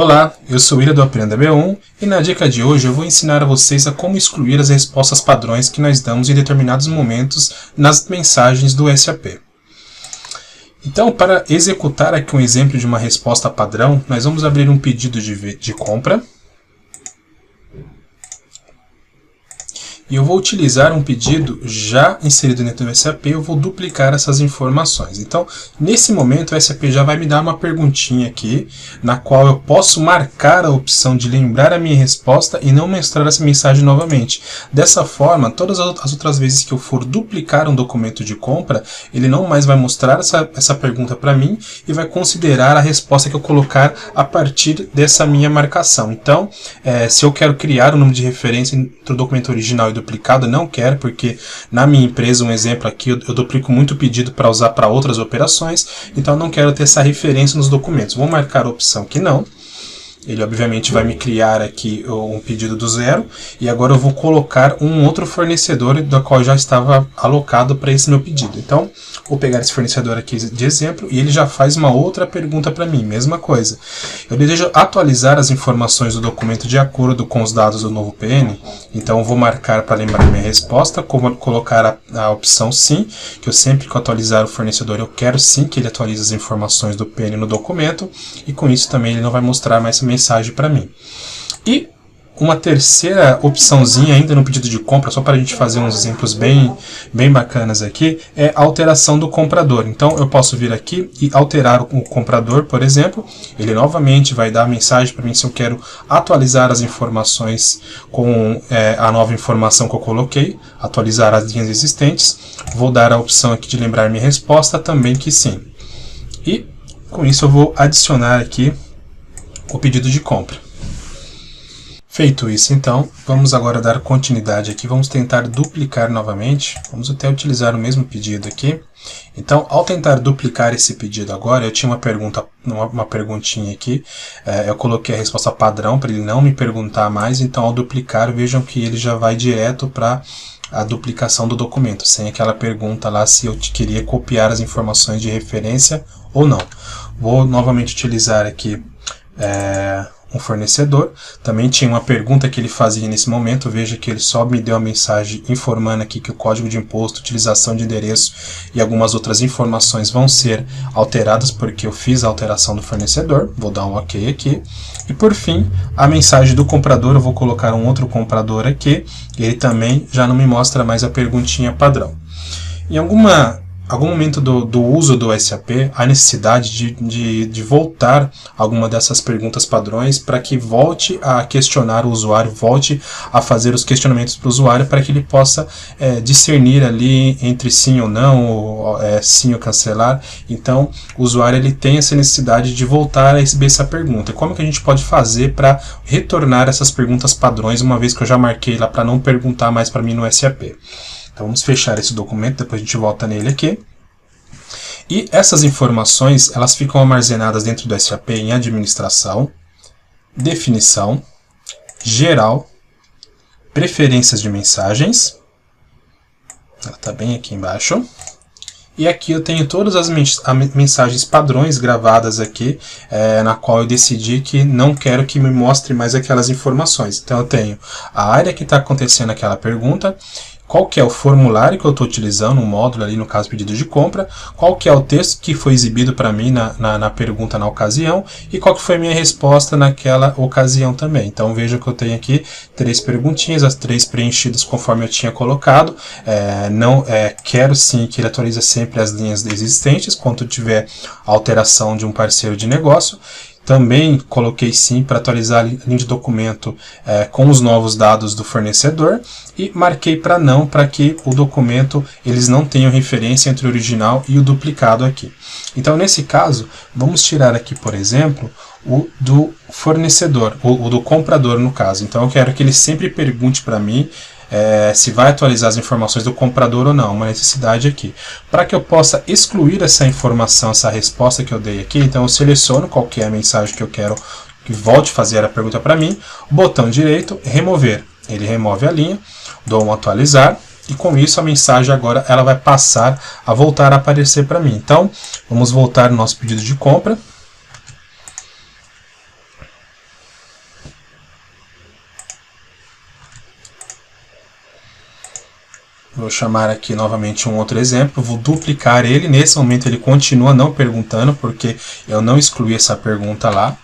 Olá, eu sou o Ira do Aprenda B1 e na dica de hoje eu vou ensinar a vocês a como excluir as respostas padrões que nós damos em determinados momentos nas mensagens do SAP. Então, para executar aqui um exemplo de uma resposta padrão, nós vamos abrir um pedido de compra. E eu vou utilizar um pedido já inserido dentro do SAP, eu vou duplicar essas informações. Então, nesse momento, o SAP já vai me dar uma perguntinha aqui, na qual eu posso marcar a opção de lembrar a minha resposta e não mostrar essa mensagem novamente. Dessa forma, todas as outras vezes que eu for duplicar um documento de compra, ele não mais vai mostrar essa pergunta para mim e vai considerar a resposta que eu colocar a partir dessa minha marcação. Então, se eu quero criar um número de referência entre o documento original e duplicado, não quero, porque na minha empresa, um exemplo aqui, eu duplico muito pedido para usar para outras operações, então eu não quero ter essa referência nos documentos. Vou marcar a opção que não. Ele obviamente vai me criar aqui um pedido do zero, e agora eu vou colocar um outro fornecedor do qual já estava alocado para esse meu pedido. Então, vou pegar esse fornecedor aqui de exemplo, e ele já faz uma outra pergunta para mim, mesma coisa. Eu desejo atualizar as informações do documento de acordo com os dados do novo PN, então eu vou marcar para lembrar minha resposta, colocar a opção sim, que eu sempre que atualizar o fornecedor, eu quero sim que ele atualize as informações do PN no documento, e com isso também ele não vai mostrar mais essa mensagem para mim. E uma terceira opçãozinha ainda no pedido de compra, só para a gente fazer uns exemplos bem bacanas aqui, é a alteração do comprador. Então eu posso vir aqui e alterar o comprador, por exemplo. Ele novamente vai dar a mensagem para mim se eu quero atualizar as informações com a nova informação que eu coloquei, atualizar as linhas existentes. Vou dar a opção aqui de lembrar minha resposta, também que sim. E com isso eu vou adicionar aqui o pedido de compra. Feito isso, então, vamos agora dar continuidade aqui, vamos tentar duplicar novamente, vamos até utilizar o mesmo pedido aqui. Então, ao tentar duplicar esse pedido agora, eu tinha uma perguntinha aqui, eu coloquei a resposta padrão para ele não me perguntar mais, então ao duplicar, vejam que ele já vai direto para a duplicação do documento, sem aquela pergunta lá se eu queria copiar as informações de referência ou não. Vou novamente utilizar aqui um fornecedor. Também tinha uma pergunta que ele fazia nesse momento, veja que ele só me deu a mensagem informando aqui que o código de imposto, utilização de endereço e algumas outras informações vão ser alteradas porque eu fiz a alteração do fornecedor. Vou dar um OK aqui. E por fim, a mensagem do comprador, eu vou colocar um outro comprador aqui, e ele também já não me mostra mais a perguntinha padrão. Em algum momento do uso do SAP, há necessidade de voltar alguma dessas perguntas padrões para que volte a questionar o usuário, volte a fazer os questionamentos para o usuário para que ele possa discernir ali entre sim ou não, ou sim ou cancelar. Então, o usuário ele tem essa necessidade de voltar a receber essa pergunta. E como que a gente pode fazer para retornar essas perguntas padrões, uma vez que eu já marquei lá para não perguntar mais para mim no SAP? Então vamos fechar esse documento, depois a gente volta nele aqui. E essas informações, elas ficam armazenadas dentro do SAP em administração, definição, geral, preferências de mensagens. Ela está bem aqui embaixo. E aqui eu tenho todas as mensagens padrões gravadas aqui, na qual eu decidi que não quero que me mostre mais aquelas informações. Então eu tenho a área que está acontecendo aquela pergunta, qual que é o formulário que eu estou utilizando, um módulo ali, no caso pedido de compra, qual que é o texto que foi exibido para mim na pergunta na ocasião, e qual que foi a minha resposta naquela ocasião também. Então veja que eu tenho aqui 3 perguntinhas, as 3 preenchidas conforme eu tinha colocado. Quero sim que ele atualize sempre as linhas existentes, quando tiver alteração de um parceiro de negócio. Também coloquei sim para atualizar a linha de documento com os novos dados do fornecedor, e marquei para não, para que o documento eles não tenham referência entre o original e o duplicado aqui. Então nesse caso, vamos tirar aqui, por exemplo, o do fornecedor, o do comprador no caso. Então eu quero que ele sempre pergunte para mim se vai atualizar as informações do comprador ou não, uma necessidade aqui. Para que eu possa excluir essa informação, essa resposta que eu dei aqui, então eu seleciono qual que é a mensagem que eu quero que volte a fazer a pergunta para mim, botão direito, remover. Ele remove a linha, dou um atualizar, e com isso a mensagem agora ela vai passar a voltar a aparecer para mim. Então, vamos voltar no nosso pedido de compra. Vou chamar aqui novamente um outro exemplo, vou duplicar ele. Nesse momento ele continua não perguntando, porque eu não excluí essa pergunta lá.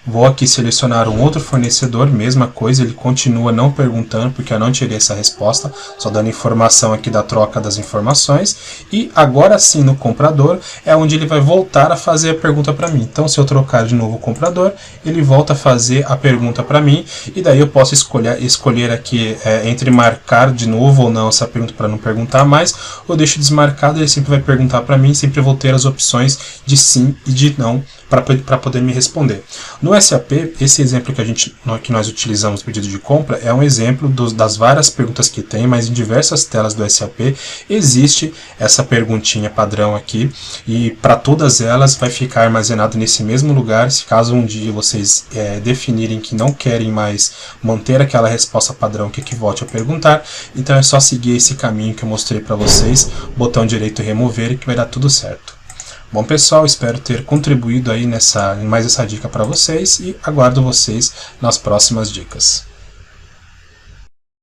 Vou aqui selecionar um outro fornecedor, mesma coisa, ele continua não perguntando, porque eu não tirei essa resposta, só dando informação aqui da troca das informações. E agora sim, no comprador, é onde ele vai voltar a fazer a pergunta para mim. Então, se eu trocar de novo o comprador, ele volta a fazer a pergunta para mim, e daí eu posso escolher aqui entre marcar de novo ou não essa pergunta para não perguntar mais, ou deixo desmarcado, ele sempre vai perguntar para mim, sempre vou ter as opções de sim e de não para poder me responder. No SAP, esse exemplo que nós utilizamos no pedido de compra é um exemplo das várias perguntas que tem, mas em diversas telas do SAP existe essa perguntinha padrão aqui, e para todas elas vai ficar armazenado nesse mesmo lugar. Se caso um dia vocês definirem que não querem mais manter aquela resposta padrão que volte a perguntar, então é só seguir esse caminho que eu mostrei para vocês, botão direito remover, e que vai dar tudo certo. Bom pessoal, espero ter contribuído aí em mais essa dica para vocês, e aguardo vocês nas próximas dicas.